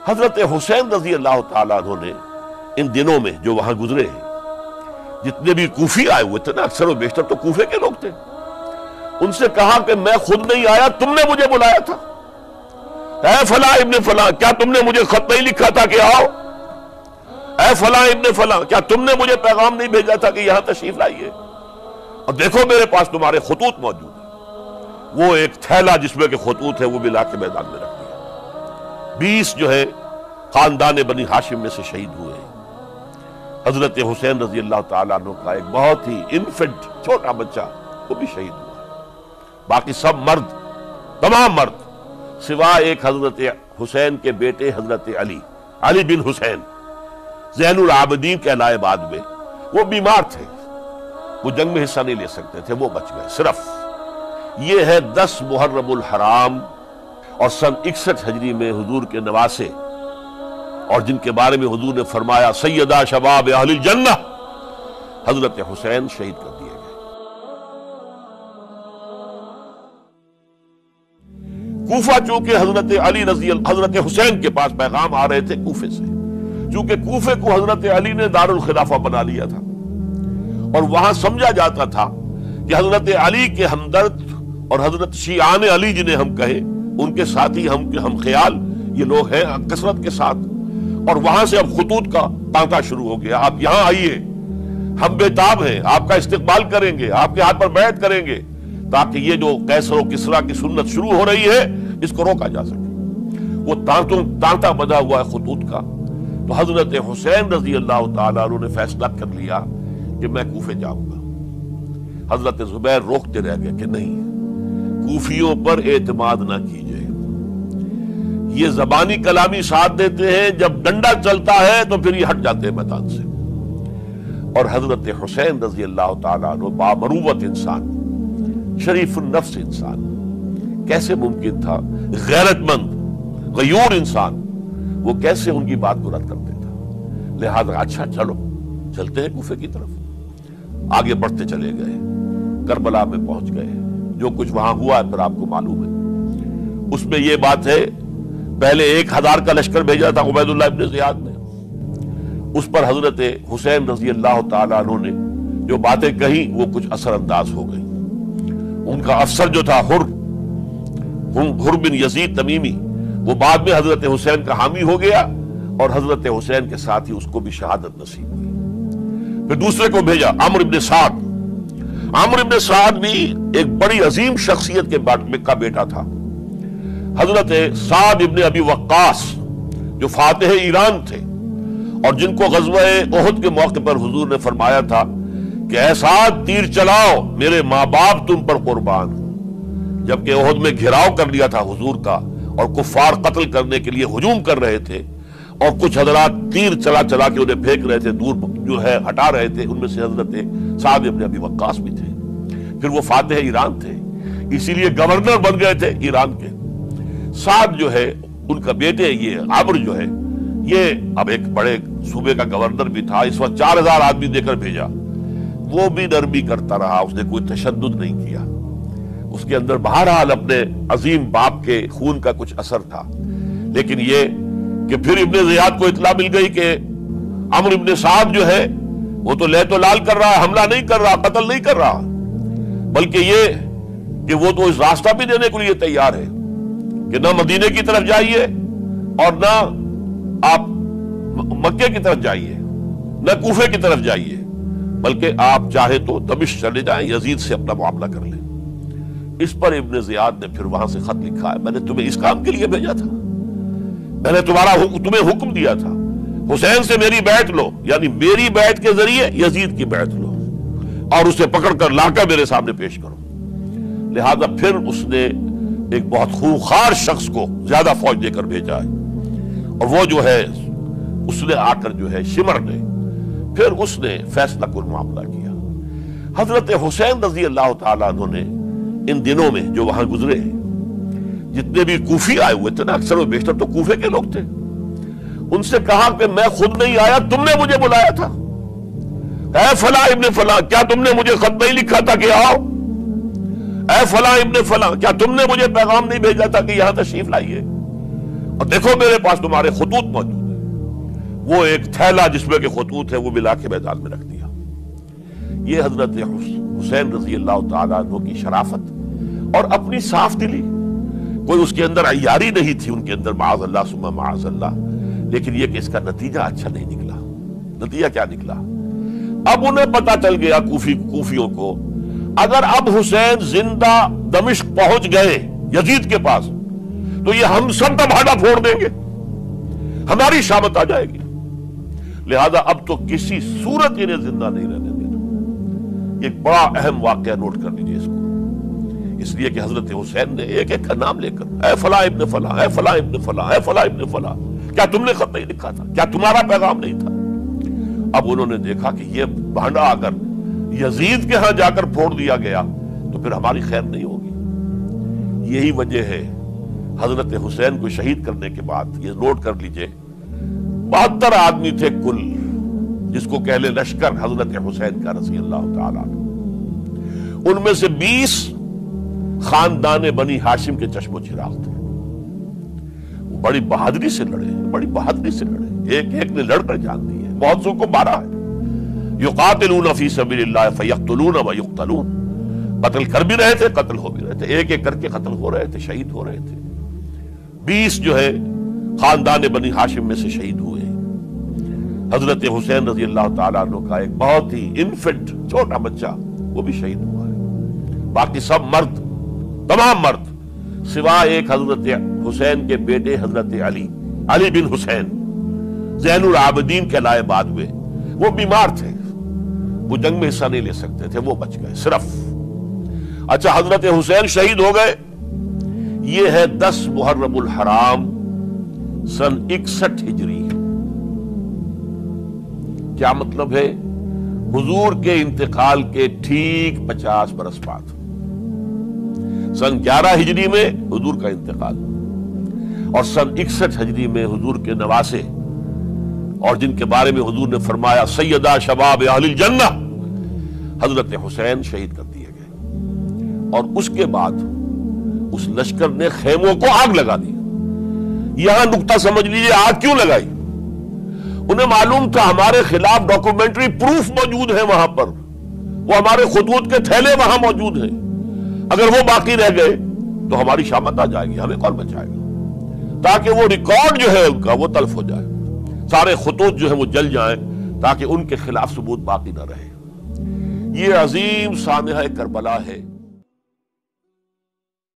حضرت حسین رضی اللہ تعالیٰ عنہ نے ان دنوں میں جو وہاں گزرے ہیں، جتنے بھی کوفی آئے ہوئے تھے نا، اکثر و بیشتر تو کوفے کے لوگ تھے، ان سے کہا کہ میں خود نہیں آیا، تم نے مجھے بلایا تھا، اے فلاں ابن فلاں، کیا تم نے مجھے خط نہیں لکھا تھا کہ آؤ؟ اے فلاں ابن فلاں، کیا تم نے مجھے پیغام نہیں بھیجا تھا کہ یہاں تشریف لائیے؟ اور دیکھو میرے پاس تمہارے خطوط موجود ہیں۔ وہ ایک تھیلا جس میں کہ خطوط ہے وہ بھی لا کے میدان میں رکھ دیا۔ 20 جو ہے خاندان بنی ہاشم میں سے شہید ہوئے ہیں۔ حضرت حسین رضی اللہ تعالیٰ عنہ کا ایک بہت ہی انفنٹ چھوٹا بچہ وہ بھی شہید ہوا۔ باقی سب مرد، تمام مرد، سوائے ایک حضرت حسین کے بیٹے حضرت علی بن حسین زین العابدین کہلائے بعد میں، وہ بیمار تھے، وہ جنگ میں حصہ نہیں لے سکتے تھے، وہ بچ گئے۔ صرف یہ ہے 10 محرم الحرام اور سن 61 ہجری میں حضور کے نواسے، اور جن کے بارے میں حضور نے فرمایا سیدہ شباب اہل الجنہ، حضرت حسین شہید کر دیے گئے۔ کوفہ چونکہ حضرت حسین کے پاس پیغام آ رہے تھے کوفے سے، چونکہ کوفے کو حضرت علی نے دار الخلافہ بنا لیا تھا، اور وہاں سمجھا جاتا تھا کہ حضرت علی کے ہمدرد اور حضرت شیعان علی جنہیں ہم کہیں، ان کے ساتھی ہم خیال یہ لوگ ہیں کثرت کے ساتھ، اور وہاں سے اب خطوط کا تانتا شروع ہو گیا، آپ یہاں آئیے، ہم بےتاب ہیں، آپ کا استقبال کریں گے، آپ کے ہاتھ پر بیعت کریں گے، تاکہ یہ جو قیصر و کسریٰ کی سنت شروع ہو رہی ہے اس کو روکا جا سکے۔ وہ تانتا بندھا ہوا ہے خطوط کا۔ تو حضرت حسین رضی اللہ تعالیٰ عنہ نے فیصلہ کر لیا کہ میں کوفے جاؤں گا۔ حضرت زبیر روکتے رہ گئے کہ نہیں، کوفیوں پر اعتماد نہ کیجئے، یہ زبانی کلامی ساتھ دیتے ہیں، جب ڈنڈا چلتا ہے تو پھر یہ ہٹ جاتے ہیں میدان سے۔ اور حضرت حسین رضی اللہ تعالیٰ عنہ بامروت انسان، شریف النفس انسان، کیسے ممکن تھا غیرت مند غیور انسان وہ کیسے ان کی بات کو رد کر دیتا؟ لہذا اچھا چلو چلتے ہیں کوفے کی طرف۔ آگے بڑھتے چلے گئے، کربلا میں پہنچ گئے، جو کچھ وہاں ہوا ہے پھر آپ کو معلوم ہے۔ اس میں یہ بات ہے، پہلے 1000 کا لشکر بھیجا تھا عبید اللہ ابن زیاد نے، اس پر حضرت حسین رضی اللہ تعالیٰ عنہ نے جو باتیں کہیں وہ کچھ اثر انداز ہو گئی۔ ان کا افسر جو تھا حر بن یزید تمیمی، وہ بعد میں حضرت حسین کا حامی ہو گیا، اور حضرت حسین کے ساتھ ہی اس کو بھی شہادت نصیب ہوئی۔ پھر دوسرے کو بھیجا عمرو بن سعد۔ عمرو بن سعد بھی ایک بڑی عظیم شخصیت کا بیٹا تھا، حضرت سعد ابن ابی وقاص جو فاتح ایران تھے، اور جن کو غزوہ احد کے موقع پر حضور نے فرمایا تھا کہ اے سعد تیر چلاؤ، میرے ماں باپ تم پر قربان ہوں۔ جبکہ احد میں گھیراؤ کر لیا تھا حضور کا، اور کفار قتل کرنے کے لیے ہجوم کر رہے تھے، اور کچھ حضرات تیر چلا چلا کے انہیں پھینک رہے تھے، دور جو ہے ہٹا رہے تھے، ان میں سے حضرت سعد ابن ابی وقاص بھی تھے۔ پھر وہ فاتح ایران تھے، اسی لیے گورنر بن گئے تھے ایران کے۔ سعد جو ہے ان کا بیٹے، یہ عمرو جو ہے، یہ اب ایک بڑے صوبے کا گورنر بھی تھا، اس وقت 4000 آدمی دے کر بھیجا، وہ بھی نرمی کرتا رہا، اس نے کوئی تشدد نہیں کیا، اس کے اندر بہرحال اپنے عظیم باپ کے خون کا کچھ اثر تھا۔ لیکن یہ کہ پھر ابن زیاد کو اطلاع مل گئی کہ عمرو ابن سعد جو ہے وہ تو لے تو لال کر رہا ہے، حملہ نہیں کر رہا، قتل نہیں کر رہا، بلکہ یہ کہ وہ تو اس راستہ بھی دینے کے لیے تیار ہے کہ نہ مدینے کی طرف جائیے اور نہ آپ مکے کی طرف جائیے، نہ کوفے کی طرف جائیے، بلکہ آپ چاہے تو دمشق چلے جائیں، یزید سے اپنا معاملہ کر لیں۔ اس پر ابن زیاد نے پھر وہاں سے خط لکھا ہے، میں نے تمہیں اس کام کے لیے بھیجا تھا، میں نے تمہیں حکم دیا تھا حسین سے میری بیعت لو، یعنی میری بیعت کے ذریعے یزید کی بیعت لو، اور اسے پکڑ کر لا کر میرے سامنے پیش کرو۔ لہذا پھر اس نے ایک بہت خونخوار شخص کو زیادہ فوج دے کر بھیجا ہے، اور وہ جو ہے اس نے آ کر جو ہے شمر نے پھر اس نے فیصلہ کن معاملہ کیا۔ حضرت حسین رضی اللہ تعالیٰ عنہ نے ان دنوں میں جو وہاں گزرے ہیں، جتنے بھی کوفی آئے ہوئے تھے نا، اکثر و بیشتر تو کوفے کے لوگ تھے، ان سے کہا کہ میں خود نہیں آیا، تم نے مجھے بلایا تھا، اے فلاں ابن فلاں، کیا تم نے مجھے خط نہیں لکھا تھا کہ آؤ؟ اے فلاں ابن فلاں، کیا تم نے مجھے پیغام نہیں بھیجا تھا کہ یہاں تشریف لائیے؟ اور دیکھو میرے پاس تمہارے خطوط موجود ہیں۔ وہ ایک تھیلا جس میں کے خطوط ہے وہ ملا کے میدان میں رکھ دیا۔ یہ حضرت حسین رضی اللہ تعالیٰ عنہ کی شرافت اور اپنی صاف دلی، کوئی اس کے اندر عیاری نہیں تھی ان کے اندر، معاذ اللہ ثم معاذ اللہ، لیکن یہ کہ اس کا نتیجہ اچھا نہیں نکلا۔ نتیجہ کیا نکلا؟ اب انہیں پتا چل گیا کوفیوں کو، اگر اب حسین زندہ دمشق پہنچ گئے یزید کے پاس تو یہ ہم سب کا بھاڑا پھوڑ دیں گے، ہماری شامت آ جائے گی، لہذا اب تو کسی صورت انہیں زندہ نہیں رہنے دینا۔ یہ ایک بڑا اہم واقعہ نوٹ کر لیجیے اس کو، اس لیے کہ حضرت حسین نے ایک ایک کا نام لے کر، اے فلاں ابن فلاں، اے فلاں ابن فلاں، اے فلاں ابن فلاں، کیا تم نے خط نہیں لکھا تھا؟ کیا تمہارا پیغام نہیں تھا؟ اب انہوں نے دیکھا کہ یہ بھانڈا اگر یزید کے ہاں جا کر پھوڑ دیا گیا تو پھر ہماری خیر نہیں ہوگی۔ یہی وجہ ہے حضرت حسین کو شہید کرنے کے بعد، یہ نوٹ کر لیجئے، 72 آدمی تھے کل، جس کو کہہ لیں لشکر حضرت حسین کا رضی اللہ تعالیٰ عنہ، ان میں سے 20 خاندان بنی ہاشم کے چشم و چراغ تھے۔ وہ بڑی بہادری سے لڑے، بڑی بہادری سے لڑے، ایک ایک نے لڑ کر جان دی ہے، بہت سو کو مارا ہے۔ یقاتلون فی سبیل اللہ فیقتلون ویقتلون، قتل کر بھی رہے تھے، قتل ہو بھی رہے تھے، ایک ایک کر کے قتل ہو رہے تھے، شہید ہو رہے تھے۔ 20 جو ہے خاندان بنی ہاشم میں سے شہید ہوئے۔ حضرت حسین رضی اللہ تعالیٰ عنہ کا ایک بہت ہی انفنٹ چھوٹا بچہ وہ بھی شہید ہوا ہے۔ باقی سب مرد، تمام مرد، سوائے ایک حضرت حسین کے بیٹے حضرت علی بن حسین زین العابدین کے لائے بعد میں، وہ بیمار تھے، وہ جنگ میں حصہ نہیں لے سکتے تھے، وہ بچ گئے صرف۔ اچھا، حضرت حسین شہید ہو گئے، یہ ہے 10 محرم الحرام سن 61 ہجری۔ کیا مطلب ہے؟ حضور کے انتقال کے ٹھیک 50 برس بعد، سن 11 ہجری میں حضور کا انتقال، اور سن 61 ہجری میں حضور کے نواسے، اور جن کے بارے میں حضور نے فرمایا سیدہ شباب اہل الجنہ، حضرت حسین شہید کر دیے گئے۔ اور اس کے بعد اس لشکر نے خیموں کو آگ لگا دی۔ یہاں نقطہ سمجھ لیجیے، آگ کیوں لگائی؟ انہیں معلوم تھا ہمارے خلاف ڈاکومنٹری پروف موجود ہے وہاں پر، وہ ہمارے خطوط کے تھیلے وہاں موجود ہیں، اگر وہ باقی رہ گئے تو ہماری شامت آ جائے گی، ہمیں کون بچائے گا؟ تاکہ وہ ریکارڈ جو ہے ان کا وہ تلف ہو جائے، سارے خطوط جو ہیں وہ جل جائیں، تاکہ ان کے خلاف ثبوت باقی نہ رہے۔ یہ عظیم سانحہ کربلا ہے۔